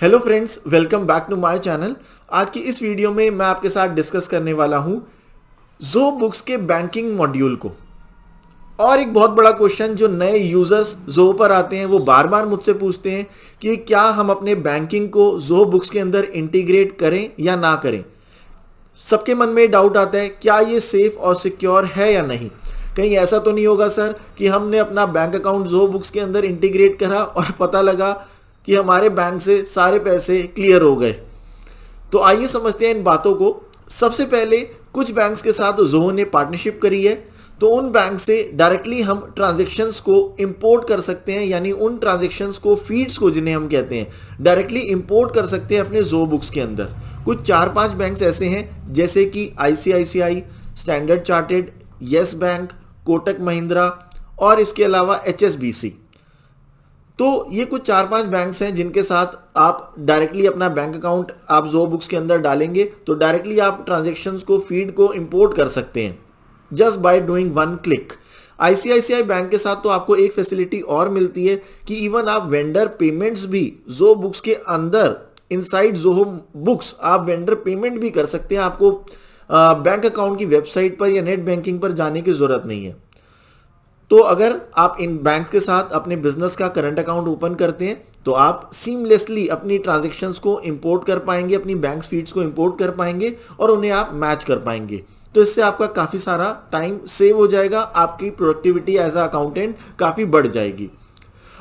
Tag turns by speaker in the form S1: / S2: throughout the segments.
S1: Hello friends, welcome back to my channel. आज की इस वीडियो में मैं आपके साथ डिस्कस करने वाला हूं ज़ो बुक्स के बैंकिंग मॉड्यूल को। और एक बहुत बड़ा क्वेश्चन जो नए यूजर्स ज़ो पर आते हैं वो बार बार मुझसे पूछते हैं कि क्या हम अपने बैंकिंग को ज़ो बुक्स के अंदर इंटीग्रेट करें या ना करें। सबके मन में डाउट आता है, क्या ये सेफ और सिक्योर है या नहीं। कहीं ऐसा तो नहीं होगा सर कि हमने अपना बैंक अकाउंट ज़ो बुक्स के अंदर इंटीग्रेट करा और पता लगा कि हमारे बैंक से सारे पैसे क्लियर हो गए। तो आइए समझते हैं इन बातों को। सबसे पहले कुछ बैंक्स के साथ ज़ो ने पार्टनरशिप करी है, तो उन बैंक से डायरेक्टली हम ट्रांजैक्शंस को इंपोर्ट कर सकते हैं, यानी उन ट्रांजैक्शंस को, फीड्स को जिन्हें हम कहते हैं, डायरेक्टली इंपोर्ट कर सकते हैं अपने ज़ो बुक्स के अंदर। कुछ 4-5 बैंक्स ऐसे हैं जैसे कि ICICI, standard chartered, yes bank, Kotak Mahindra और इसके अलावा एचएसबीसी। तो ये कुछ 4-5 बैंक्स हैं जिनके साथ आप डायरेक्टली अपना बैंक अकाउंट आप ज़ो बुक्स के अंदर डालेंगे तो डायरेक्टली आप ट्रांजैक्शंस को, फीड को इंपोर्ट कर सकते हैं just by doing one click. ICICI bank के साथ तो आपको एक फैसिलिटी और मिलती है कि इवन आप वेंडर पेमेंट्स भी ज़ो बुक्स के अंदर, इनसाइड ज़ो बुक्स आप वेंडर पेमेंट भी कर सकते हैं। आपको बैंक अकाउंट की वेबसाइट पर या नेट बैंकिंग पर जाने की जरूरत नहीं है। तो अगर आप इन बैंक्स के साथ अपने बिजनेस का करंट अकाउंट ओपन करते हैं तो आप सीमलेसली अपनी ट्रांजैक्शंस को इंपोर्ट कर पाएंगे, अपनी बैंक फीड्स को इंपोर्ट कर पाएंगे और उन्हें आप मैच कर पाएंगे। तो इससे आपका काफ़ी सारा टाइम सेव हो जाएगा, आपकी प्रोडक्टिविटी एज अ अकाउंटेंट काफ़ी बढ़ जाएगी।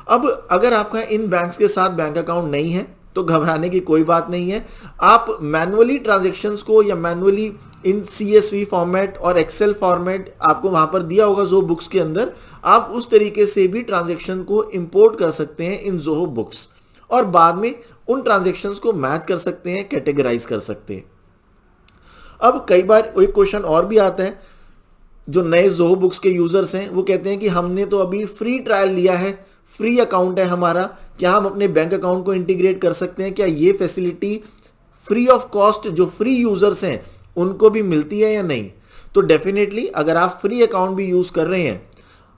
S1: अब अगर आपका इन बैंक्स के साथ बैंक अकाउंट नहीं है तो घबराने की कोई बात नहीं है। आप मैनुअली ट्रांजैक्शंस को या मैनुअली इन CSV फॉर्मेट और एक्सेल फॉर्मेट आपको वहां पर दिया होगा ज़ो बुक्स के अंदर, आप उस तरीके से भी ट्रांजैक्शन को इंपोर्ट कर सकते हैं इन ज़ो बुक्स और बाद में उन ट्रांजैक्शंस को मैच कर सकते हैं, कैटेगराइज कर सकते हैं। अब कई बार एक क्वेश्चन और भी आता है, जो नए ज़ो बुक्स के यूजर्स हैं वो कहते हैं कि हमने तो अभी फ्री ट्रायल लिया है, फ्री अकाउंट है हमारा, क्या हम अपने बैंक अकाउंट को इंटीग्रेट कर सकते हैं? क्या ये फैसिलिटी फ्री ऑफ कॉस्ट जो फ्री यूजर्स हैं उनको भी मिलती है या नहीं? तो डेफिनेटली अगर आप फ्री अकाउंट भी यूज कर रहे हैं,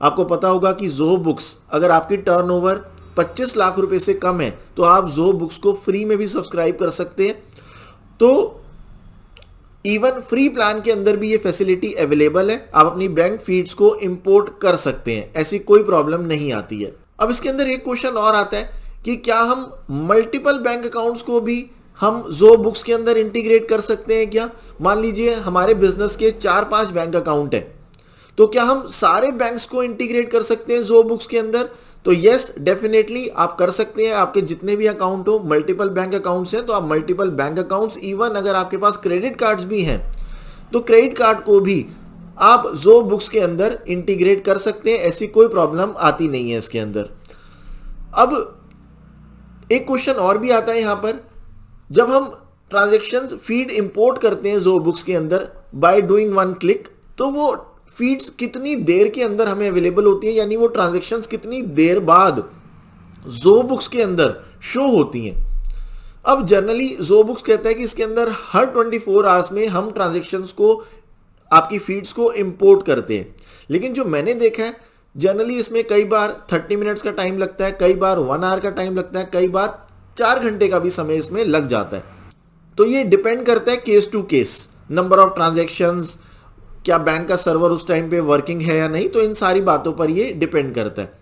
S1: आपको पता होगा कि ज़ो बुक्स, अगर आपकी टर्नओवर 25 लाख रुपए से कम है तो आप ज़ो बुक्स को फ्री में भी सब्सक्राइब कर सकते हैं। तो इवन फ्री प्लान के अंदर भी ये फैसिलिटी अवेलेबल है, आप अपनी बैंक फीड्स को इंपोर्ट कर सकते हैं, ऐसी कोई प्रॉब्लम नहीं आती है। अब इसके अंदर एक क्वेश्चन और आता है कि क्या हम मल्टीपल बैंक अकाउंट्स को भी हम ज़ो बुक्स के अंदर इंटीग्रेट कर सकते हैं क्या? मान लीजिए हमारे बिजनेस के 4-5 बैंक अकाउंट हैं, तो क्या हम सारे बैंक्स को इंटीग्रेट कर सकते हैं ज़ो बुक्स के अंदर? तो यस, डेफिनेटली आप कर सकते हैं। आपके जितने भी अकाउंट हो, मल्टीपल बैंक अकाउंट्स हैं तो आप मल्टीपल बैंक अकाउंट्स, इवन अगर आपके पास क्रेडिट कार्ड्स भी हैं तो क्रेडिट कार्ड को भी आप ज़ो बुक्स के अंदर इंटीग्रेट कर सकते हैं, ऐसी कोई प्रॉब्लम आती नहीं है इसके अंदर। अब एक क्वेश्चन और भी आता है यहां पर, जब हम ट्रांजैक्शंस फीड इंपोर्ट करते हैं ज़ो बुक्स के अंदर बाय डूइंग वन क्लिक, तो वो फीड्स कितनी देर के अंदर हमें अवेलेबल होती है, यानी वो ट्रांजैक्शंस कितनी देर बाद ज़ो बुक्स के अंदर शो होती हैं? अब जनरली ज़ो बुक्स कहता है कि इसके अंदर हर 24 आवर्स में हम ट्रांजैक्शंस को, आपकी फीड्स को इंपोर्ट करते हैं। लेकिन जो मैंने देखा है जनरली इसमें कई बार 30 मिनट्स का टाइम लगता है, कई बार 1 आवर का टाइम लगता है, कई बार 4 घंटे का भी समय इसमें लग जाता है। तो ये डिपेंड करता है case to case, number of transactions, क्या बैंक का सर्वर उस टाइम पे वर्किंग है या नहीं, तो इन सारी बातों पर ये डिपेंड करता है।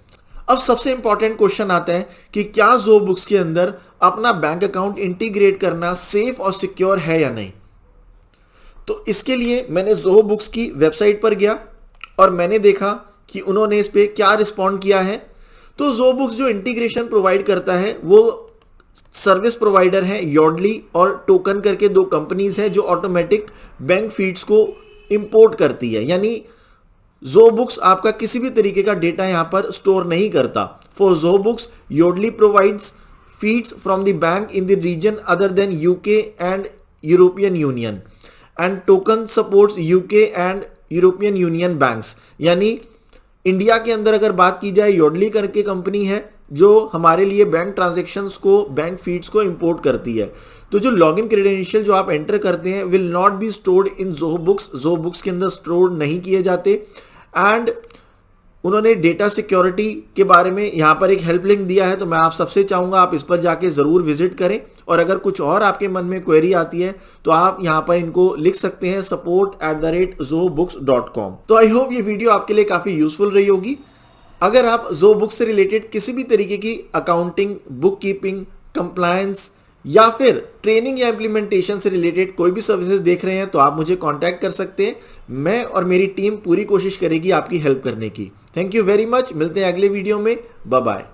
S1: अब सबसे इंपॉर्टेंट क्वेश्चन आता है कि क्या ज़ो बुक्स के अंदर अपना बैंक अकाउंट इंटीग्रेट करना सेफ और सिक्योर है या नहीं? तो इसके लिए मैंने ज़ो बुक्स की वेबसाइट पर गया और मैंने देखा कि उन्होंने इस पे क्या रिस्पॉन्ड किया है। तो ज़ो बुक्स जो इंटीग्रेशन प्रोवाइड करता है वो सर्विस प्रोवाइडर है योडली और टोकन करके 2 कंपनीज हैं जो ऑटोमेटिक बैंक फीड्स को इंपोर्ट करती है, यानी ज़ो बुक्स आपका किसी भी तरीके का डेटा यहां पर स्टोर नहीं करता। For Zoho books Yodlee provides feeds from the bank in the region other than UK and European Union and token supports UK and European Union banks. यानी इंडिया के अंदर अगर बात की जाए, योडली करके कंपनी है जो हमारे लिए बैंक ट्रांजैक्शंस को, बैंक फीड्स को इंपोर्ट करती है। तो जो लॉगिन क्रेडेंशियल जो आप एंटर करते हैं will not be stored in ज़ो बुक्स, ज़ो बुक्स के अंदर स्टोर नहीं किए जाते। एंड उन्होंने डेटा सिक्योरिटी के बारे में यहाँ पर एक हेल्प लिंक दिया है, तो मैं आप सबसे चाहूँगा आप इस पर जाके ज़रूर विजिट करें। और अगर कुछ और आपके मन में क्वेरी आती है तो आप यहाँ पर इनको लिख सकते हैं support@zobooks.com। तो आई होप ये वीडियो आपके लिए काफ़ी यूजफुल रही होगी। अगर आप जो बुक्स से रिलेटेड किसी भी तरीके की अकाउंटिंग, बुक कीपिंग, कंप्लायंस या फिर ट्रेनिंग या इम्प्लीमेंटेशन से रिलेटेड कोई भी सर्विसेज देख रहे हैं तो आप मुझे कांटेक्ट कर सकते हैं। मैं और मेरी टीम पूरी कोशिश करेगी आपकी हेल्प करने की। Thank you very much. मिलते हैं अगले वीडियो में। Bye bye.